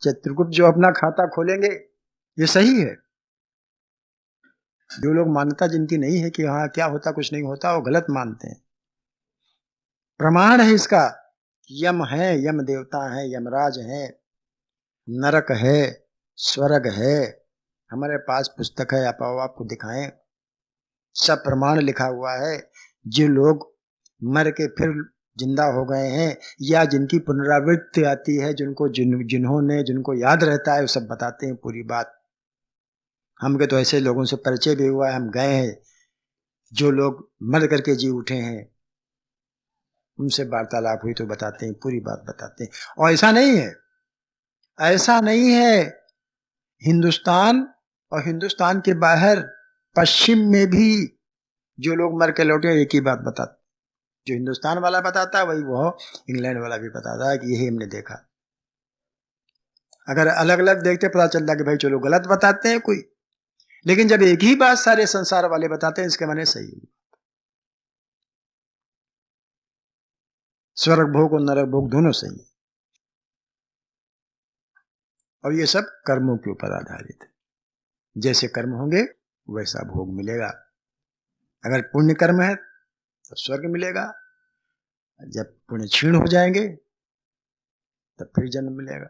चित्रकूट जो अपना खाता खोलेंगे ये सही है। जो लोग मान्यता जिनकी नहीं है कि हाँ क्या होता कुछ नहीं होता, वो गलत मानते हैं। प्रमाण है इसका, यम है, यम देवता है, यमराज है, नरक है, स्वर्ग है, हमारे पास पुस्तक है, आप आपको दिखाएं, सब प्रमाण लिखा हुआ है। जो लोग मर के फिर जिंदा हो गए हैं या जिनकी पुनरावृत्ति आती है, जिनको याद रहता है, वो सब बताते हैं पूरी बात। हमके तो ऐसे लोगों से परिचय भी हुआ है, हम गए हैं, जो लोग मर करके जी उठे हैं, उनसे वार्तालाप हुई तो बताते हैं, पूरी बात बताते हैं। और ऐसा नहीं है, ऐसा नहीं है, हिंदुस्तान और हिंदुस्तान के बाहर पश्चिम में भी जो लोग मर के लौटे एक ही बात बताते, जो हिंदुस्तान वाला बताता है वही वो इंग्लैंड वाला भी बताता है कि यही हमने देखा। अगर अलग अलग देखते पता चलता कि भाई चलो गलत बताते हैं कोई, लेकिन जब एक ही बात सारे संसार वाले बताते हैं, इसके माने सही है। स्वर्ग भोग और नरक भोग दोनों सही है, और ये सब कर्मों के ऊपर आधारित है। जैसे कर्म होंगे वैसा भोग मिलेगा। अगर पुण्य कर्म है तो स्वर्ग मिलेगा, जब पुण्य क्षीण हो जाएंगे तब फिर जन्म मिलेगा।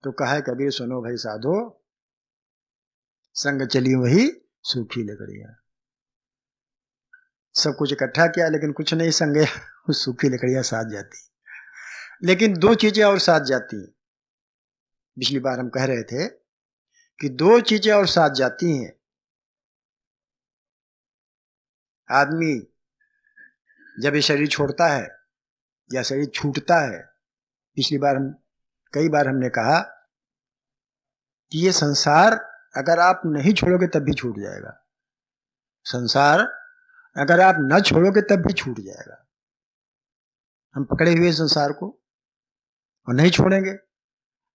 तो कहा है कबीर, सुनो भाई साधो, संग चली वही सूखी लकड़ियां। सब कुछ इकट्ठा किया लेकिन कुछ नहीं संगे, उस सूखी लकड़ियां साथ जाती। लेकिन दो चीजें और साथ जाती हैं। पिछली बार हम कह रहे थे कि दो चीजें और साथ जाती हैं। आदमी जब ये शरीर छोड़ता है या शरीर छूटता है, कई बार हमने कहा कि ये संसार अगर आप नहीं छोड़ोगे तब भी छूट जाएगा। संसार अगर आप न छोड़ोगे तब भी छूट जाएगा। हम पकड़े हुए संसार को और नहीं छोड़ेंगे,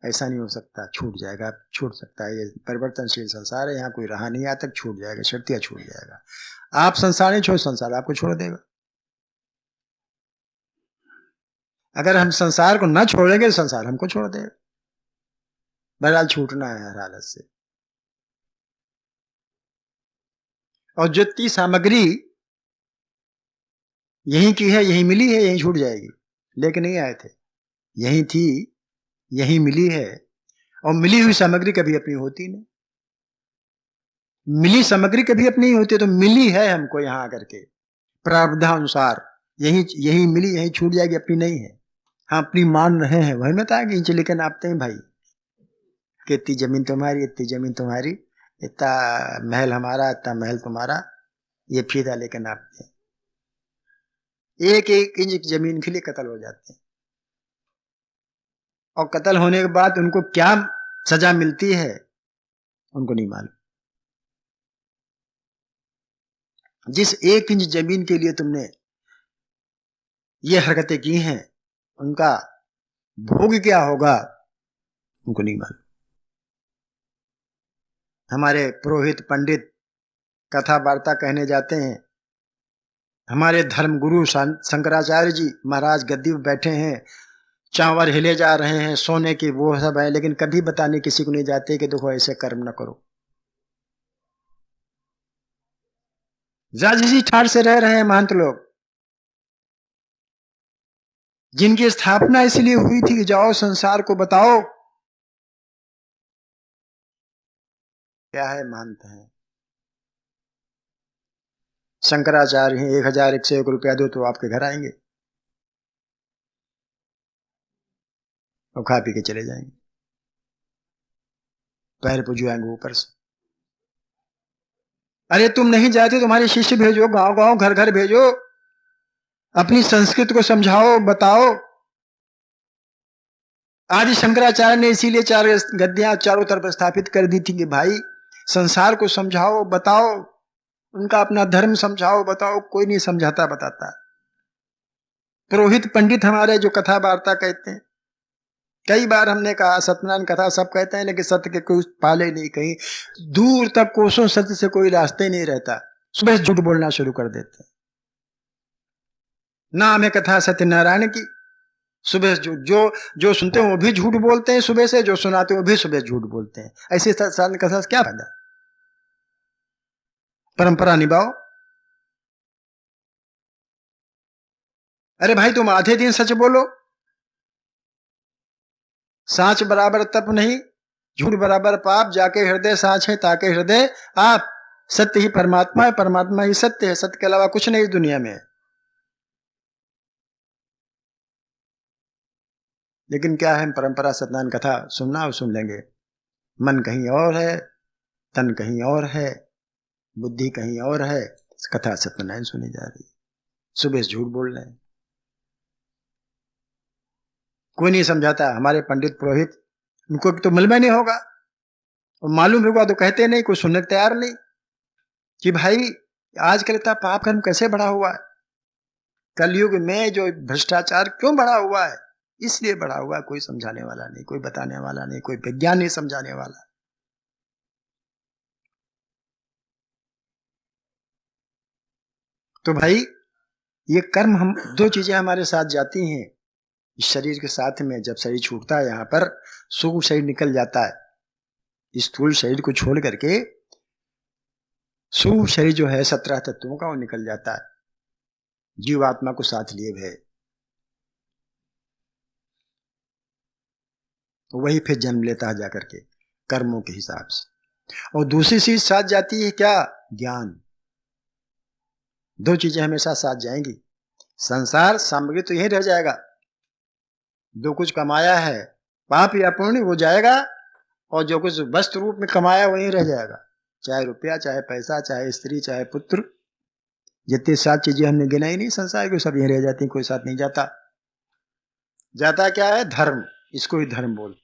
ऐसा नहीं हो सकता, छूट जाएगा। छूट सकता है, ये परिवर्तनशील संसार है, यहाँ कोई रहा नहीं, आज तक छूट जाएगा, शर्तिया छूट जाएगा। आप संसार नहीं छोड़, संसार आपको छोड़ देगा। अगर हम संसार को न छोड़ेंगे तो संसार हमको छोड़ देगा। बहरहाल छूटना है हर हालत से। और जितनी सामग्री यहीं की है, यहीं मिली है, यहीं छूट जाएगी। लेके नहीं आए थे, यहीं थी, यहीं मिली है। और मिली हुई सामग्री कभी अपनी होती नहीं, मिली सामग्री कभी अपनी नहीं होती। तो मिली है हमको यहाँ आकर के प्रारब्धानुसार, यही मिली, यही छूट जाएगी, अपनी नहीं है। हाँ अपनी मान रहे हैं, वही में था कि इंच लेकर नापते हैं भाई, कि इतनी जमीन तुम्हारी, इतनी जमीन तुम्हारी, इतना महल हमारा, इतना महल तुम्हारा, ये फीता लेकर नापते हैं। एक एक इंच जमीन के लिए कत्ल हो जाते हैं, और कत्ल होने के बाद उनको क्या सजा मिलती है उनको नहीं मालूम। जिस एक इंच जमीन के लिए तुमने ये हरकतें की हैं, उनका भोग क्या होगा उनको नहीं मालूम। हमारे पुरोहित पंडित कथा वार्ता कहने जाते हैं, हमारे धर्म गुरु शंकराचार्य जी महाराज गद्दी पर बैठे हैं, चांवर हिले जा रहे हैं, सोने की वो सब है, लेकिन कभी बताने किसी को नहीं जाते कि देखो ऐसे कर्म न करो। राजसी ठाट से रह रहे हैं महंत लोग, जिनकी स्थापना इसलिए हुई थी कि जाओ संसार को बताओ क्या है, महंत है। शंकराचार्य हैं, 1001 रुपया दो तो आपके घर आएंगे और खा पी के चले जाएंगे, पैर पुजुआएंगे ऊपर से। अरे तुम नहीं जाते, तुम्हारे शिष्य भेजो, गांव गांव घर घर भेजो, अपनी संस्कृति को समझाओ, बताओ। आज शंकराचार्य ने इसीलिए 4 गद्दियां चारों तरफ स्थापित कर दी थी कि भाई संसार को समझाओ, बताओ, उनका अपना धर्म समझाओ, बताओ। कोई नहीं समझाता बताता। पुरोहित पंडित हमारे जो कथा वार्ता कहते हैं, कई बार हमने कहा सत्यनारायण कथा सब कहते हैं, लेकिन सत्य के कोई पाले नहीं, कहीं दूर तक कोसों सत्य से कोई रास्ते नहीं रहता, सुबह झूठ बोलना शुरू कर देते हैं। नाम है कथा सत्यनारायण की, सुबह जो सुनते हैं वो भी झूठ बोलते हैं, सुबह से जो सुनाते हैं वो भी सुबह झूठ बोलते हैं। ऐसे साधन का क्या फायदा? परंपरा निभाओ। अरे भाई तुम आधे दिन सच बोलो। सांच बराबर तप नहीं, झूठ बराबर पाप, जाके हृदय सांच है ताके हृदय आप। सत्य ही परमात्मा है, परमात्मा ही सत्य है, सत्य के अलावा कुछ नहीं इस दुनिया में। लेकिन क्या है, परंपरा सत्यनारायण कथा सुनना और सुन लेंगे, मन कहीं और है, तन कहीं और है, बुद्धि कहीं और है, कथा सत्यनारायण सुनी जा रही, सुबह से झूठ बोल रहे हैं। कोई नहीं समझाता, हमारे पंडित पुरोहित, उनको तो मिलना नहीं होगा, और मालूम होगा तो कहते नहीं, कोई सुनने तैयार नहीं कि भाई आजकल इतना पाप कर्म कैसे बढ़ा हुआ है, कलयुग में जो भ्रष्टाचार क्यों बढ़ा हुआ है, इसलिए बढ़ा हुआ है। कोई समझाने वाला नहीं, कोई बताने वाला नहीं, कोई विज्ञान नहीं समझाने वाला। तो भाई ये कर्म, हम दो चीजें हमारे साथ जाती हैं इस शरीर के साथ में। जब शरीर छूटता है, यहाँ पर सूक्ष्म शरीर निकल जाता है, स्थूल शरीर को छोड़ करके सूक्ष्म शरीर जो है 17 तत्वों का, वो निकल जाता है, जीवात्मा को साथ लिए हुए। वही फिर जन्म लेता है जाकर के कर्मों के हिसाब से। और दूसरी चीज साथ जाती है क्या? ज्ञान। दो चीजें हमेशा साथ जाएंगी। संसार सामग्री तो यही रह जाएगा, जो कुछ कमाया है पाप या पुण्य वो जाएगा, और जो कुछ वस्तु रूप में कमाया वही रह जाएगा, चाहे रुपया, चाहे पैसा, चाहे स्त्री, चाहे पुत्र। जितनी सात चीजें हमने गिनाई नहीं संसार की, सब यही रह जाती, कोई साथ नहीं जाता। जाता क्या है? धर्म। इसको ही धर्म बोल।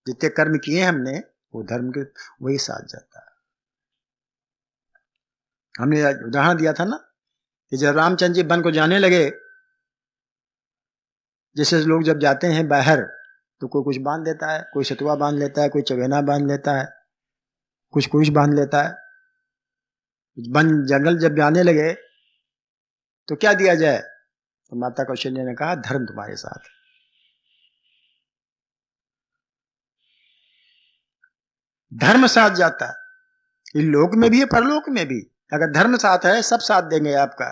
जितने कर्म किए हमने वो धर्म के, वही साथ जाता है। हमने उदाहरण दिया था ना कि जब रामचंद्र जी वन को जाने लगे, जैसे लोग जब जाते हैं बाहर तो कोई कुछ बांध देता है, कोई सतुआ बांध लेता है, कोई चवेना बांध लेता है, कुछ बांध लेता है। वन जंगल जब जाने लगे तो क्या दिया जाए? तो माता कौशल्या ने कहा धर्म तुम्हारे साथ। धर्म साथ जाता है, लोक में भी है, परलोक में भी। अगर धर्म साथ है सब साथ देंगे आपका,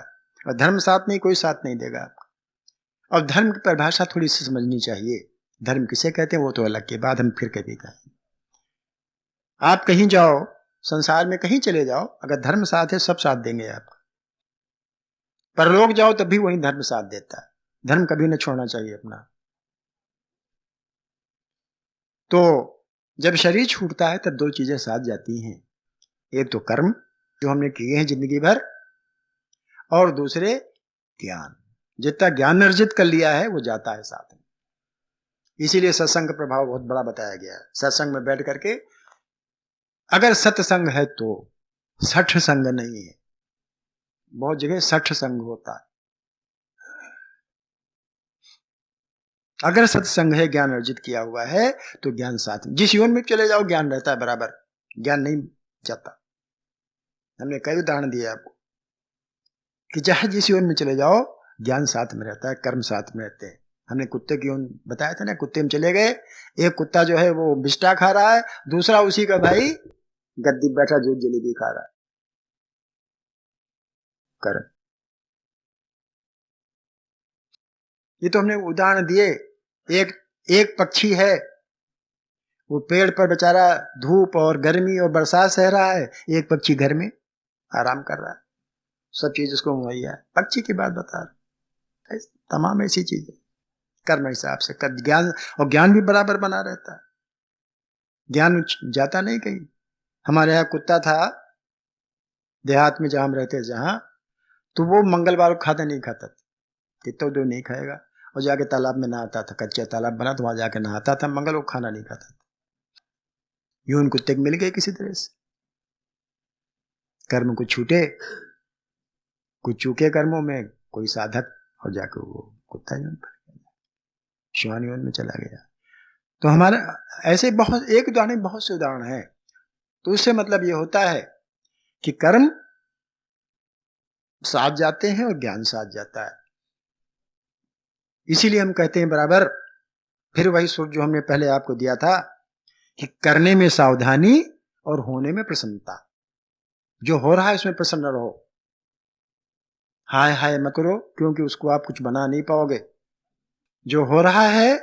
और धर्म साथ नहीं, कोई साथ नहीं देगा आपका। और धर्म की परिभाषा थोड़ी सी समझनी चाहिए। धर्म किसे कहते हैं वो तो अलग की बात, हम फिर कभी कहेंगे। आप कहीं जाओ, संसार में कहीं चले जाओ, अगर धर्म साथ है सब साथ देंगे आपको। परलोक जाओ तब भी वही धर्म साथ देता है। धर्म कभी न छोड़ना चाहिए अपना। तो जब शरीर छूटता है तब दो चीजें साथ जाती हैं, एक तो कर्म जो हमने किए हैं जिंदगी भर, और दूसरे ज्ञान। जितना ज्ञान अर्जित कर लिया है वो जाता है साथ में। इसीलिए सत्संग का प्रभाव बहुत बड़ा बताया गया है। सत्संग में बैठ करके, अगर सत्संग है तो सठ संग नहीं है। बहुत जगह सठ संग होता है। अगर सत्संग है, ज्ञान अर्जित किया हुआ है, तो ज्ञान साथ में। जिस योन में चले जाओ ज्ञान रहता है बराबर, ज्ञान नहीं जाता। हमने कई उदाहरण दिए आपको कि चाहे जिस योन में चले जाओ ज्ञान साथ में रहता है, कर्म साथ में रहते हैं। हमने कुत्ते की योन बताया था ना, कुत्ते में चले गए, एक कुत्ता जो है वो बिस्टा खा रहा है, दूसरा उसी का भाई गद्दी बैठा जो जलेबी खा रहा है। कर्म। ये तो हमने उदाहरण दिए। एक एक पक्षी है, वो पेड़ पर बेचारा धूप और गर्मी और बरसात सह रहा है, एक पक्षी घर में आराम कर रहा है, सब चीज उसको मुहैया है। पक्षी की बात बता रहा, तमाम ऐसी चीजें कर्म हिसाब से कर। ज्ञान, और ज्ञान भी बराबर बना रहता है, ज्ञान जाता नहीं कहीं। हमारे यहाँ कुत्ता था देहात में जहां हम रहते, जहां, तो वो मंगलवार को खाना नहीं खाता था, कितना दो नहीं खाएगा, और जाके तालाब में नहाता था। कच्चा तालाब बना तो वहां जाके नहाता था, मंगल को खाना नहीं खाता था। यूं उन कुत्ते को मिल गए किसी तरह से, कर्म को छूटे, कुछ चूके कर्मों में, कोई साधक, और जाके वो कुत्ता यूं श्वान यून में चला गया। तो हमारे ऐसे बहुत, एक उदाहरण बहुत से उदाहरण है। तो उससे मतलब ये होता है कि कर्म साथ जाते हैं और ज्ञान साथ जाता है। इसीलिए हम कहते हैं बराबर, फिर वही सूत्र जो हमने पहले आपको दिया था कि करने में सावधानी और होने में प्रसन्नता। जो हो रहा है उसमें प्रसन्न रहो, हाय हाय मत करो, क्योंकि उसको आप कुछ बना नहीं पाओगे। जो हो रहा है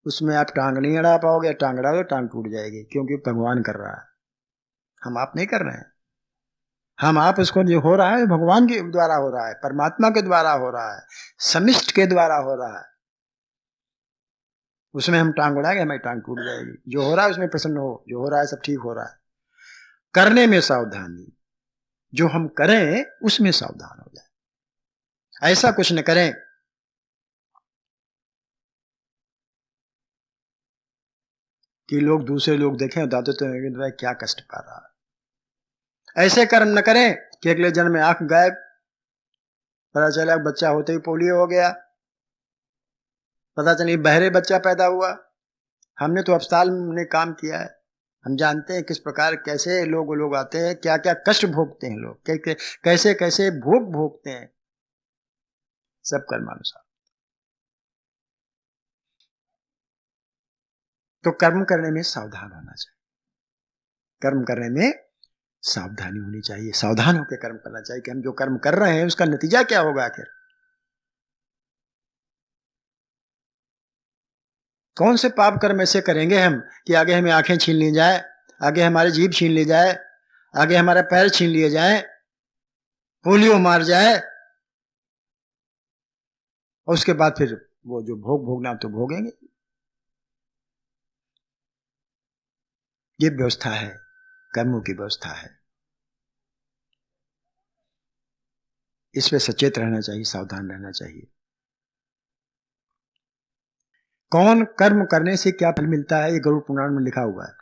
उसमें आप टांग नहीं अड़ा पाओगे, टांग अड़ा तो टांग टूट जाएगी, क्योंकि भगवान कर रहा है, हम आप नहीं कर रहे हैं। हम आप उसको जो हो रहा है भगवान के द्वारा हो रहा है, परमात्मा के द्वारा हो रहा है, समिष्ट के द्वारा हो रहा है। उसमें हम टांग उड़ाएंगे, हमारी टांग टूट जाएगी। जो हो रहा है उसमें प्रसन्न हो, जो हो रहा है सब ठीक हो रहा है। करने में सावधानी, जो हम करें उसमें सावधान हो जाए, ऐसा कुछ न करें कि लोग दूसरे लोग देखें दादो तो क्या कष्ट पा रहा है। ऐसे कर्म न करें कि अगले जन्म में आंख गायब, पता चला बच्चा होते ही पोलियो हो गया, पता चली बहरे बच्चा पैदा हुआ। हमने तो अस्पताल में काम किया है, हम जानते हैं किस प्रकार कैसे लोग आते हैं, क्या क्या कष्ट भोगते हैं लोग, कैसे कैसे भोग भोगते हैं, सब कर्मानुसार। तो कर्म करने में सावधान होना चाहिए, कर्म करने में सावधानी होनी चाहिए, सावधान होकर कर्म करना चाहिए कि हम जो कर्म कर रहे हैं उसका नतीजा क्या होगा, आखिर कौन से पाप कर्म ऐसे करेंगे हम कि आगे हमें आंखें छीन ली जाए, आगे हमारे जीभ छीन ली जाए, आगे हमारा पैर छीन लिए जाए, पोलियो मार जाए, और उसके बाद फिर वो जो भोग भोगना तो भोगेंगे। ये व्यवस्था है, कर्मों की व्यवस्था है, इस पे सचेत रहना चाहिए, सावधान रहना चाहिए। कौन कर्म करने से क्या फल मिलता है, ये गरुड़ पुराण में लिखा हुआ है।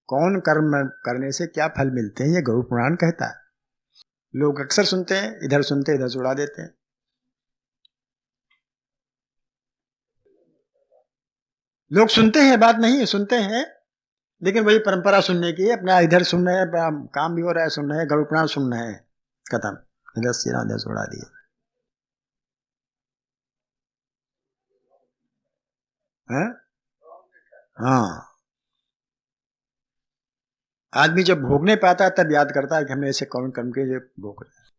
कौन कर्म करने से क्या फल मिलते हैं, ये गरुड़ पुराण कहता है। लोग अक्सर सुनते हैं, इधर सुनते इधर उड़ा देते हैं। लोग सुनते हैं, बात नहीं है, सुनते हैं, लेकिन वही परंपरा सुनने की, अपना इधर सुन रहे हैं, काम भी हो रहा है, सुन रहे हैं, गरुड़ पुराण सुन रहे हैं, खत्म, इधर सिरा इधर उड़ा दिए। हाँ, आदमी जब भोगने पाता है तब याद करता है कि हमने ऐसे कौन कर्म के भोग रहे हैं।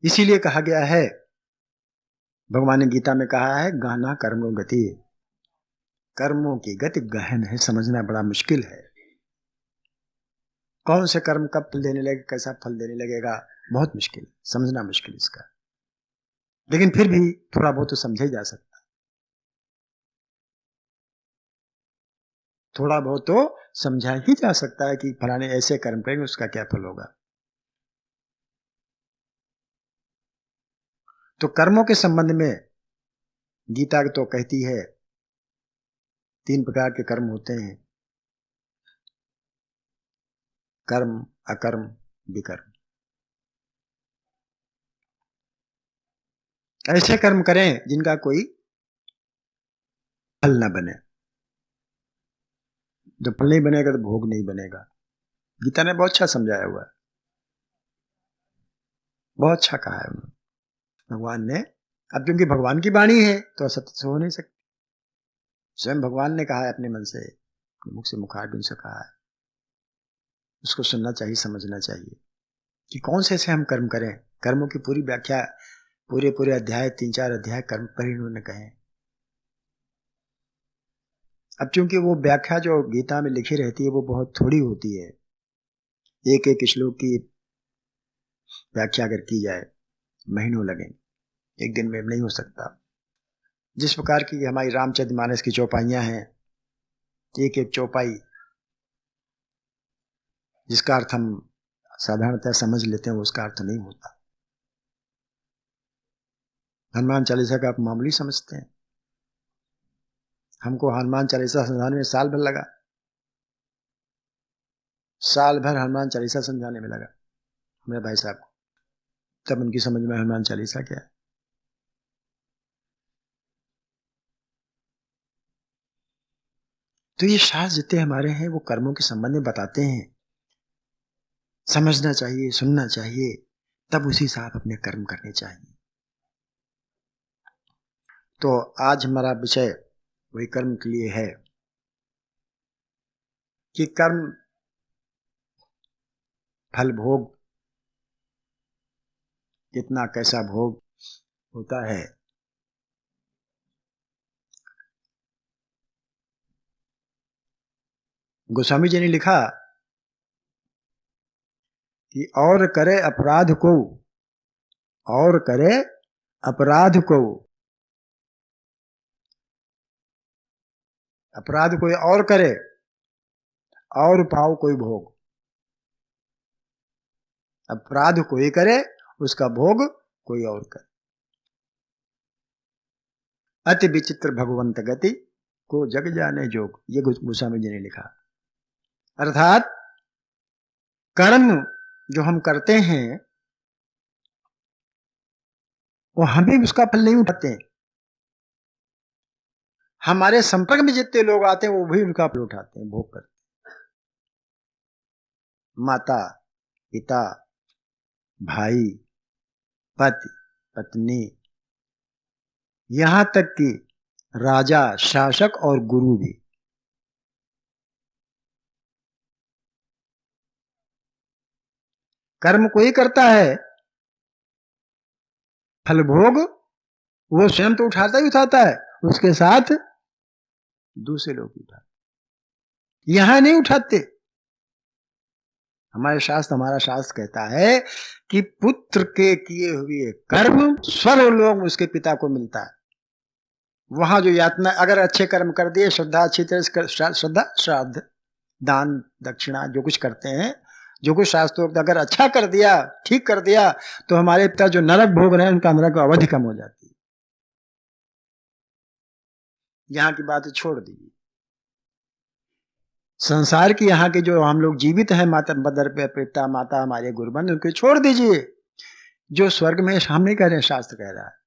इसीलिए कहा गया है, भगवान ने गीता में कहा है, गहना कर्मों गति, कर्मों की गति गहन है, समझना बड़ा मुश्किल है। कौन से कर्म कब फल देने लगेगा, कैसा फल देने लगेगा, बहुत मुश्किल, समझना मुश्किल इसका। लेकिन फिर भी थोड़ा बहुत तो समझा ही जा सकता है, थोड़ा बहुत तो समझा ही जा सकता है कि फलाने ऐसे कर्म करेंगे उसका क्या फल होगा। तो कर्मों के संबंध में गीता तो कहती है 3 प्रकार के कर्म होते हैं, कर्म, अकर्म, विकर्म। ऐसे कर्म करें जिनका कोई फल न बने। जब फल नहीं बनेगा तो भोग नहीं बनेगा। गीता ने बहुत अच्छा समझाया हुआ है, बहुत अच्छा कहा है भगवान ने। अब क्योंकि भगवान की वाणी है तो असत्य से हो नहीं सकती, स्वयं भगवान ने कहा है अपने मन से, मुख से मुखारबिंद से कहा है, उसको सुनना चाहिए, समझना चाहिए कि कौन से ऐसे हम कर्म करें। कर्मों की पूरी व्याख्या, पूरे पूरे अध्याय, 3-4 अध्याय कर्म पर ही उन्होंने कहे। अब चूंकि वो व्याख्या जो गीता में लिखी रहती है वो बहुत थोड़ी होती है, एक एक श्लोक की व्याख्या अगर की जाए महीनों लगेंगे, एक दिन में नहीं हो सकता। जिस प्रकार की हमारी रामचरितमानस की चौपाइयां हैं, एक एक चौपाई जिसका अर्थ हम साधारणतः समझ लेते हैं उसका अर्थ नहीं होता। हनुमान चालीसा का आप मामूली समझते हैं, हमको हनुमान चालीसा समझाने में साल भर लगा, साल भर हनुमान चालीसा समझाने में लगा मेरे भाई साहब को, तब उनकी समझ में हनुमान चालीसा क्या है। तो ये शास्त्र जितने हमारे हैं वो कर्मों के संबंध में बताते हैं, समझना चाहिए, सुनना चाहिए, तब उसी हिसाब अपने कर्म करने चाहिए। तो आज हमारा विषय वही कर्म के लिए है कि कर्म फल भोग कितना कैसा भोग होता है। गोस्वामी जी ने लिखा कि और करे अपराध को, और करे अपराध को, अपराध कोई और करे और पाओ कोई भोग। अपराध कोई करे उसका भोग कोई और करे। अति विचित्र भगवंत गति को जग जाने जोग, ये गोस्वामी जी ने लिखा। अर्थात कर्म जो हम करते हैं वो हम भी उसका फल नहीं उठाते हैं, हमारे संपर्क में जितने लोग आते हैं वो भी उनका फल उठाते हैं, भोग करते हैं। माता पिता भाई पति पत्नी यहां तक कि राजा शासक और गुरु भी। कर्म कोई करता है, फल भोग वो स्वयं तो उठाता ही उठाता है, उसके साथ दूसरे लोग भी उठाते। यहां नहीं उठाते। हमारे शास्त्र, हमारा शास्त्र कहता है कि पुत्र के किए हुए कर्म स्वर्ग लोग उसके पिता को मिलता है। वहां जो यातना, अगर अच्छे कर्म कर दिए, श्रद्धा अच्छी तरह से श्रद्धा श्राद्ध दान दक्षिणा जो कुछ करते हैं, जो कुछ शास्त्रोक्त अगर अच्छा कर दिया, ठीक कर दिया, तो हमारे पिता जो नरक भोग रहे हैं उनका नरक अवधि कम हो जाती है। यहाँ की बात छोड़ दीजिए, संसार की यहाँ के जो हम लोग जीवित हैं, माता मदर पिता माता हमारे गुरुबंद, उनको छोड़ दीजिए। जो स्वर्ग में हम नहीं कह रहे हैं, शास्त्र कह रहा है।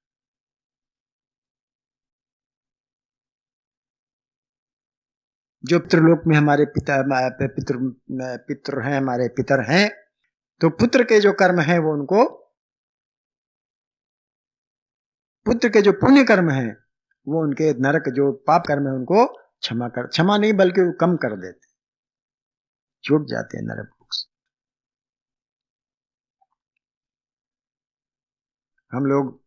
जो पितृलोक में हमारे पिता पितृ हैं, हमारे पितर हैं, तो पुत्र के जो कर्म हैं वो उनको, पुत्र के जो पुण्य कर्म हैं वो उनके नरक जो पाप कर्म है उनको क्षमा नहीं बल्कि वो कम कर देते, छूट जाते हैं नरक से। हम लोग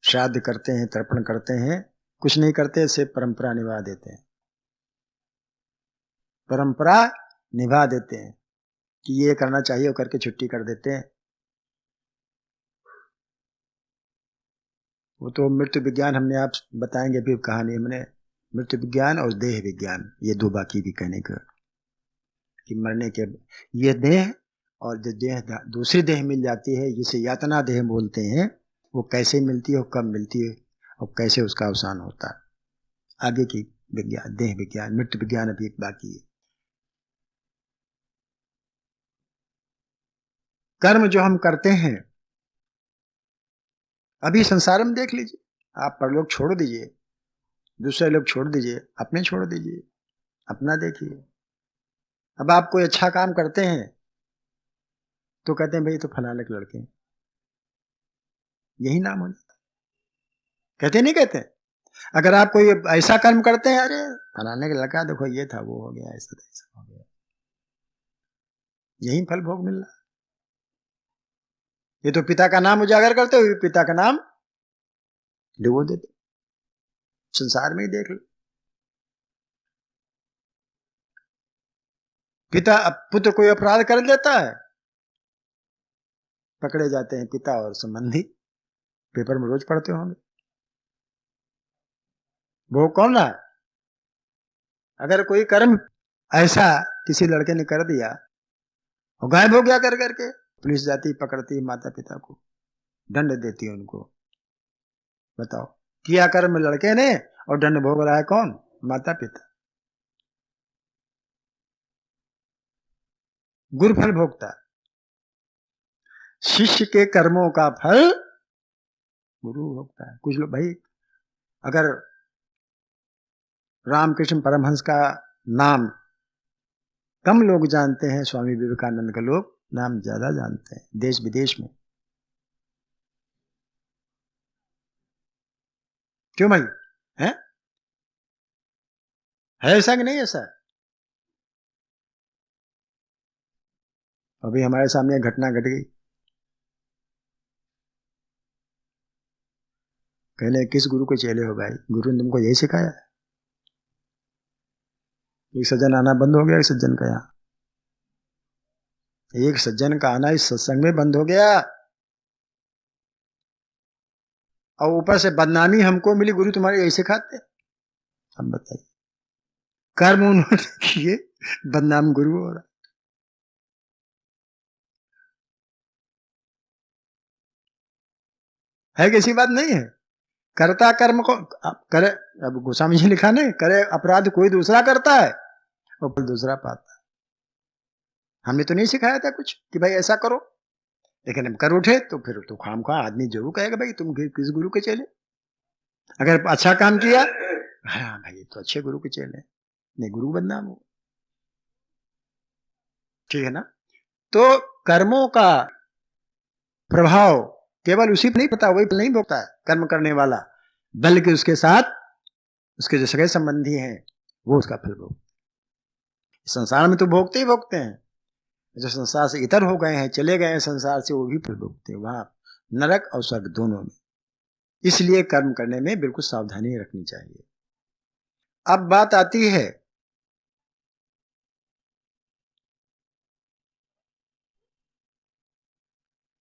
श्राद्ध करते हैं, तर्पण करते हैं, कुछ नहीं करते, सिर्फ परंपरा निभा देते हैं। परंपरा निभा देते हैं कि ये करना चाहिए, वो करके छुट्टी कर देते हैं। वो तो मृत्यु विज्ञान हमने आप बताएंगे भी कहानी, हमने मृत्यु विज्ञान और देह विज्ञान, ये दो बाकी भी कहने का कि मरने के ये देह और जो देह दूसरी देह मिल जाती है जिसे यातना देह बोलते हैं, वो कैसे मिलती है और कब मिलती है और कैसे उसका अवसान होता है, आगे की विज्ञान, देह विज्ञान, मृत्यु विज्ञान अभी बाकी है। कर्म जो हम करते हैं, अभी संसार में देख लीजिए, आप परलोक छोड़ दीजिए, दूसरे लोग छोड़ दीजिए, अपने छोड़ दीजिए, अपना देखिए। अब आप कोई अच्छा काम करते हैं तो कहते हैं भाई तो फलाने के लड़के, यही नाम हो जाता, कहते नहीं कहते। अगर आप कोई ऐसा कर्म करते हैं, अरे फलाने का लड़का देखो ये था, वो हो गया, ऐसा था, ऐसा हो गया, यही फल भोग मिल रहा। ये तो पिता का नाम उजागर करते हुए पिता का नाम डुबो देते। संसार में ही देख लो, पिता पुत्र कोई अपराध कर देता है, पकड़े जाते हैं पिता और संबंधी, पेपर में रोज पढ़ते होंगे। वो कौन रहा? अगर कोई कर्म ऐसा किसी लड़के ने कर दिया और गायब हो गया कर करके, पुलिस जाती पकड़ती माता पिता को, दंड देती है उनको। बताओ, किया कर्म लड़के ने और दंड भोग रहा है कौन? माता पिता। गुरु फल भोगता, शिष्य के कर्मों का फल गुरु भोगता है। कुछ लोग भाई, अगर रामकृष्ण परमहंस का नाम कम लोग जानते हैं, स्वामी विवेकानंद का लोग नाम ज्यादा जानते हैं देश विदेश में। क्यों भाई? है ऐसा कि नहीं ऐसा? अभी हमारे सामने एक घटना घट गई। कहले किस गुरु के चेले हो भाई? गुरु ने तुमको यही सिखाया? एक सज्जन आना बंद हो गया, एक सज्जन का यहाँ, एक सज्जन का आना इस सत्संग में बंद हो गया, और ऊपर से बदनामी हमको मिली, गुरु तुम्हारे यही सिखाते। अब बताइए, कर्म उन्होंने किए, बदनाम गुरु हो रहा है। कैसी बात नहीं है? करता कर्म को करे, अब गोस्वामी जी लिखा नहीं, करे अपराध कोई दूसरा करता है और फल दूसरा पाता है। हमने तो नहीं सिखाया था कुछ कि भाई ऐसा करो, लेकिन हम कर उठे तो फिर तो खामखा आदमी जरूर कहेगा भाई तुम किस गुरु के चेले। अगर अच्छा काम किया, हाँ भाई तो अच्छे गुरु के चेले, नहीं गुरु बदनाम हो। ठीक है ना? तो कर्मों का प्रभाव केवल उसी पर नहीं पड़ता, वही नहीं भोगता है कर्म करने वाला, बल्कि उसके साथ उसके जो सगे संबंधी हैं वो उसका फल भोग। संसार में तो भोगते ही भोगते हैं, जो संसार से इतर हो गए हैं, चले गए हैं संसार से, वो भी फल भोगते हैं वहां नरक और स्वर्ग दोनों में। इसलिए कर्म करने में बिल्कुल सावधानी रखनी चाहिए। अब बात आती है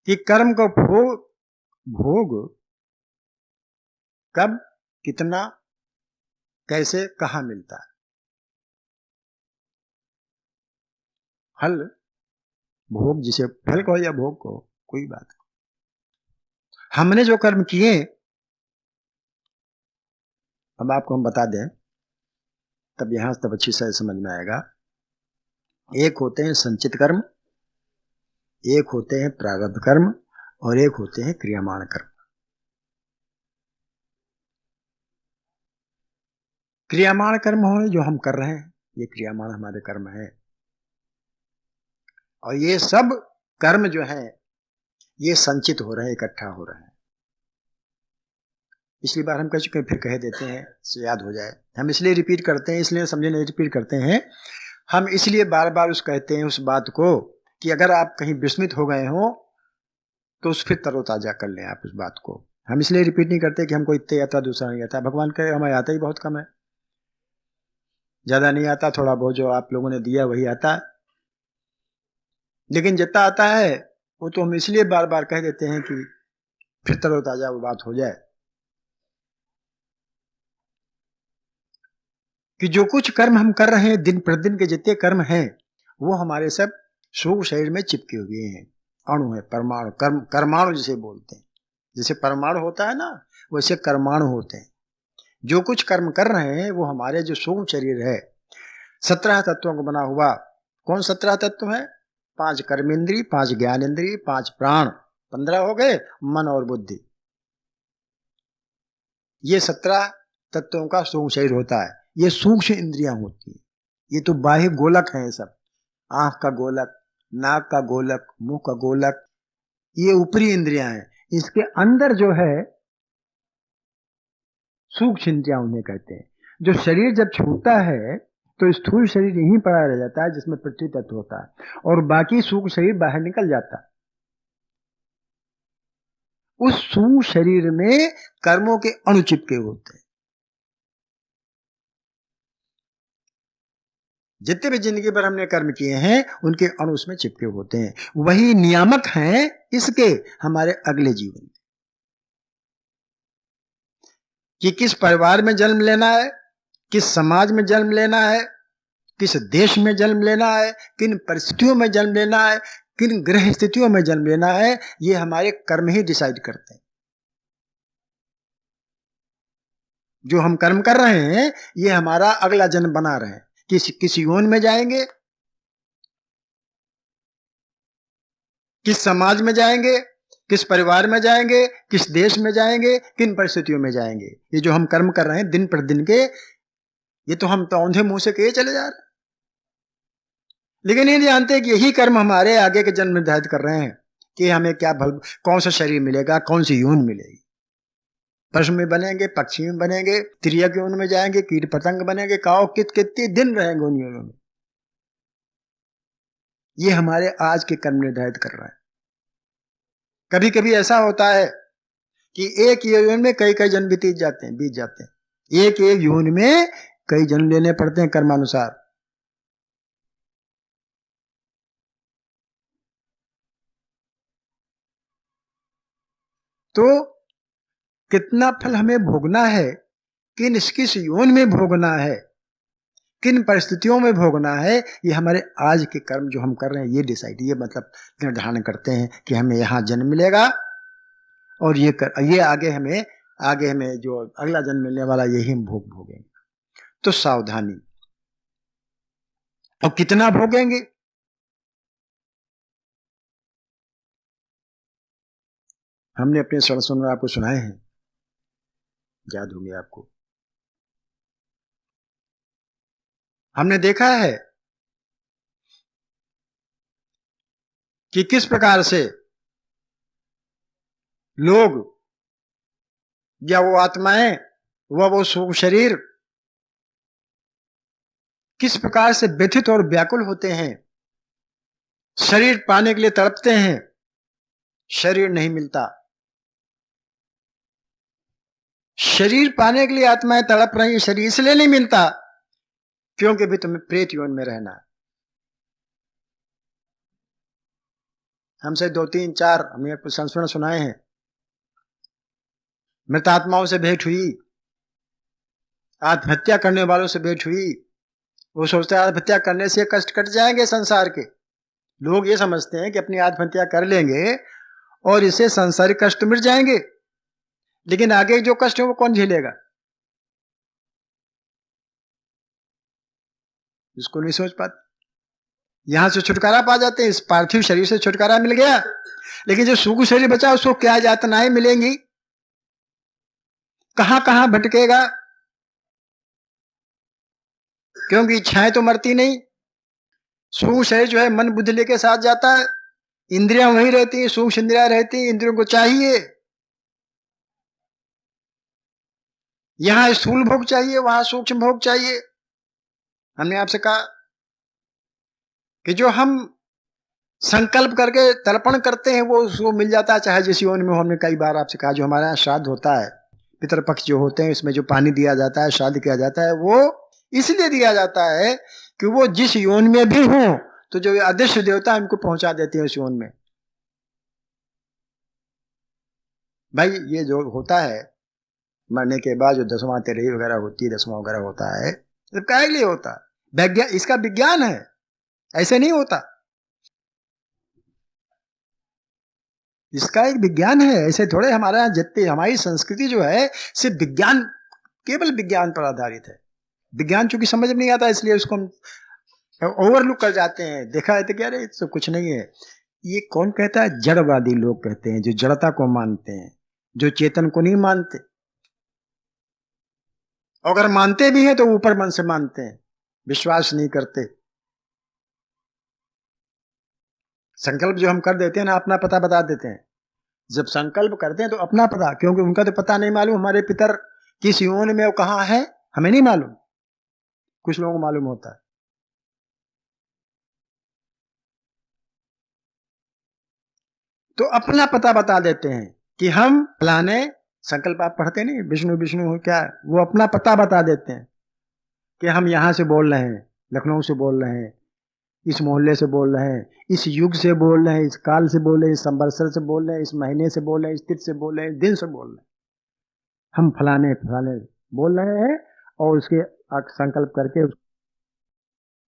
कि कर्म का भोग कब, कितना, कैसे, कहां मिलता है। फल, भोग, जिसे फल कहो या भोग कहो, कोई बात नहीं। हमने जो कर्म किए, अब आपको हम बता दें, तब यहां तब अच्छी से समझ में आएगा। एक होते हैं संचित कर्म, एक होते हैं प्रारब्ध कर्म, और एक होते हैं क्रियामाण कर्म। क्रियामाण कर्म हो जो हम कर रहे हैं, ये क्रियामाण हमारे कर्म है। और ये सब कर्म जो है ये संचित हो रहे हैं, इकट्ठा हो रहे हैं। पिछली बार हम कह चुके हैं, फिर कह देते हैं से याद हो जाए। हम इसलिए रिपीट करते हैं, इसलिए समझे नहीं रिपीट करते हैं, हम इसलिए बार बार उस कहते हैं उस बात को कि अगर आप कहीं विस्मित हो गए हो तो उस फिर तरोताजा कर लें आप उस बात को। हम इसलिए रिपीट नहीं करते कि हमको इतने आता दूसरा नहीं आता। भगवान कहे हमें आता ही बहुत कम है, ज्यादा नहीं आता, थोड़ा बहुत जो आप लोगों ने दिया वही आता है। लेकिन जितना आता है वो तो हम इसलिए बार बार कह देते हैं कि फिर तरोताजा वो बात हो जाए कि जो कुछ कर्म हम कर रहे हैं, दिन प्रतिदिन के जितने कर्म हैं वो हमारे सब सूक्ष्म शरीर में चिपके हुए हैं। अणु है, परमाणु, कर्माणु जिसे बोलते हैं। जैसे परमाणु होता है ना, वैसे कर्माणु होते हैं। जो कुछ कर्म कर रहे हैं वो हमारे जो सूक्ष्म शरीर है, 17 तत्वों को बना हुआ। कौन 17 तत्व है? 5 कर्मेंद्री, 5 ज्ञानेंद्री, 5 प्राण, 15 हो गए, मन और बुद्धि। ये 17 तत्वों का सूक्ष्म शरीर होता है। ये सूक्ष्म इंद्रियां होती हैं। ये तो बाह्य गोलक हैं सब, आंख का गोलक, नाक का गोलक, मुंह का गोलक, ये ऊपरी इंद्रियां हैं। इसके अंदर जो है सूक्ष्म इंद्रियां उन्हें कहते हैं। जो शरीर जब छूटता है तो स्थूल शरीर यहीं पड़ा रह जाता है जिसमें पृथ्वी तत्व होता है, और बाकी सूक्ष्म शरीर बाहर निकल जाता है। उस सूक्ष्म शरीर में कर्मों के अणु चिपके होते हैं। जितने भी जिंदगी भर हमने कर्म किए हैं उनके अणु उसमें चिपके होते हैं। वही नियामक हैं इसके हमारे अगले जीवन में, कि किस परिवार में जन्म लेना है, किस समाज में जन्म लेना है, किस देश में जन्म लेना है, किन परिस्थितियों में जन्म लेना है, किन ग्रह स्थितियों में जन्म लेना है, ये हमारे कर्म ही डिसाइड करते हैं। जो हम कर्म कर रहे हैं ये हमारा अगला जन्म बना रहे हैं। किस योन में जाएंगे, किस समाज में जाएंगे, किस परिवार में जाएंगे, किस देश में जाएंगे, किन परिस्थितियों में जाएंगे, ये जो हम कर्म कर रहे हैं दिन प्रतिदिन के, ये तो हम तो औंधे मुंह से कहे चले जा रहे हैं। लेकिन ये नहीं जानते कि यही कर्म हमारे आगे के जन्म निर्धारित कर रहे हैं कि हमें क्या कौन सा शरीर मिलेगा, कौन सी योन मिलेगी। पशु में बनेंगे, पक्षी में बनेंगे, तिर्यक योनि में जाएंगे, कीट पतंग बनेंगे, काओ कितने दिन रहेंगे उन योनियों में। ये हमारे आज के कर्म निर्धारित कर रहा है। कभी कभी ऐसा होता है कि एक योनि में कई कई जन्म बीत जाते हैं। एक योनि में कई जन्म लेने पड़ते हैं कर्मानुसार। तो कितना फल हमें भोगना है, किस योनि में भोगना है, किन परिस्थितियों में भोगना है, ये हमारे आज के कर्म जो हम कर रहे हैं ये डिसाइड, ये मतलब निर्धारण करते हैं कि हमें यहाँ जन्म मिलेगा और ये आगे हमें जो अगला जन्म मिलने वाला यही हम भोगेंगे। तो सावधानी। और कितना भोगेंगे? हमने अपने सत्संग में आपको सुनाए हैं, याद होंगे आपको। हमने देखा है कि किस प्रकार से लोग या वो आत्माएं वो सूक्ष्म शरीर किस प्रकार से व्यथित और व्याकुल होते हैं, शरीर पाने के लिए तड़पते हैं, शरीर नहीं मिलता। शरीर पाने के लिए आत्माएं तड़प रही, शरीर इसलिए नहीं मिलता क्योंकि भी तुम्हें प्रेत योनि में रहना है। हमसे 2-3-4 हमने संस्मरण सुनाए हैं, मृत आत्माओं से भेंट हुई, आत्महत्या करने वालों से भेंट हुई। वो सोचते हैं आत्महत्या करने से कष्ट कट जाएंगे संसार के। लोग ये समझते हैं कि अपनी आत्महत्या कर लेंगे और इससे संसारिक कष्ट मिट जाएंगे, लेकिन आगे जो कष्ट है वो कौन झेलेगा? इसको नहीं सोच पाते। यहां से छुटकारा पा जाते हैं, इस पार्थिव शरीर से छुटकारा मिल गया, लेकिन जो सूक्ष्म शरीर बचा उसको क्या यातनाएं मिलेंगी, कहां कहां भटकेगा, क्योंकि इच्छाएं तो मरती नहीं। सूक्ष्म शरीर जो है मन बुद्धि लेके साथ जाता है, इंद्रियां वहीं रहती है, सूक्ष्म इंद्रियां रहती है, इंद्रियों को चाहिए। यहां स्थूल भोग चाहिए, वहां सूक्ष्म भोग चाहिए। हमने आपसे कहा कि जो हम संकल्प करके तर्पण करते हैं वो उसको मिल जाता है, चाहे जिस योनि में। हमने कई बार आपसे कहा जो हमारे यहाँ श्राद्ध होता है, पितरपक्ष जो होते हैं, इसमें जो पानी दिया जाता है, श्राद्ध किया जाता है, वो इसलिए दिया जाता है कि वो जिस योनि में भी हो तो जो अदृश्य देवता उनको पहुंचा देते हैं उस योनि में। भाई ये जो होता है मरने के बाद जो 10वां तेरही वगैरह होती है, 10वां वगैरह होता है, तो क्या लिए होता है? इसका विज्ञान है, ऐसे नहीं होता। इसका एक विज्ञान है, ऐसे थोड़े। हमारे यहाँ जितनी हमारी संस्कृति जो है सिर्फ विज्ञान, केवल विज्ञान पर आधारित है। विज्ञान चूंकि समझ में नहीं आता इसलिए उसको हम ओवरलुक कर जाते हैं। देखा है तो क्या रे तो कुछ नहीं है। ये कौन कहता है? जड़वादी लोग कहते हैं, जो जड़ता को मानते हैं, जो चेतन को नहीं मानते। अगर मानते भी हैं तो ऊपर मन से मानते हैं, विश्वास नहीं करते। संकल्प जो हम कर देते हैं ना, अपना पता बता देते हैं। जब संकल्प करते हैं तो अपना पता, क्योंकि उनका तो पता नहीं मालूम हमारे पितर किस योनि में वो कहां है, हमें नहीं मालूम। कुछ लोगों को मालूम होता है। तो अपना पता बता देते हैं कि हम फलाने, संकल्प आप पढ़ते नहीं, विष्णु विष्णु हो क्या, वो अपना पता बता देते हैं कि हम यहां से बोल रहे हैं, लखनऊ से बोल रहे हैं, इस मोहल्ले से बोल रहे हैं, इस युग से बोल रहे हैं, इस काल से बोल रहे हैं, इस संवत्सर से बोल रहे हैं, इस महीने से बोल रहे हैं, इस तिथि से बोल रहे हैं, दिन से बोल रहे हैं। हम फलाने फलाने बोल रहे हैं और उसके संकल्प करके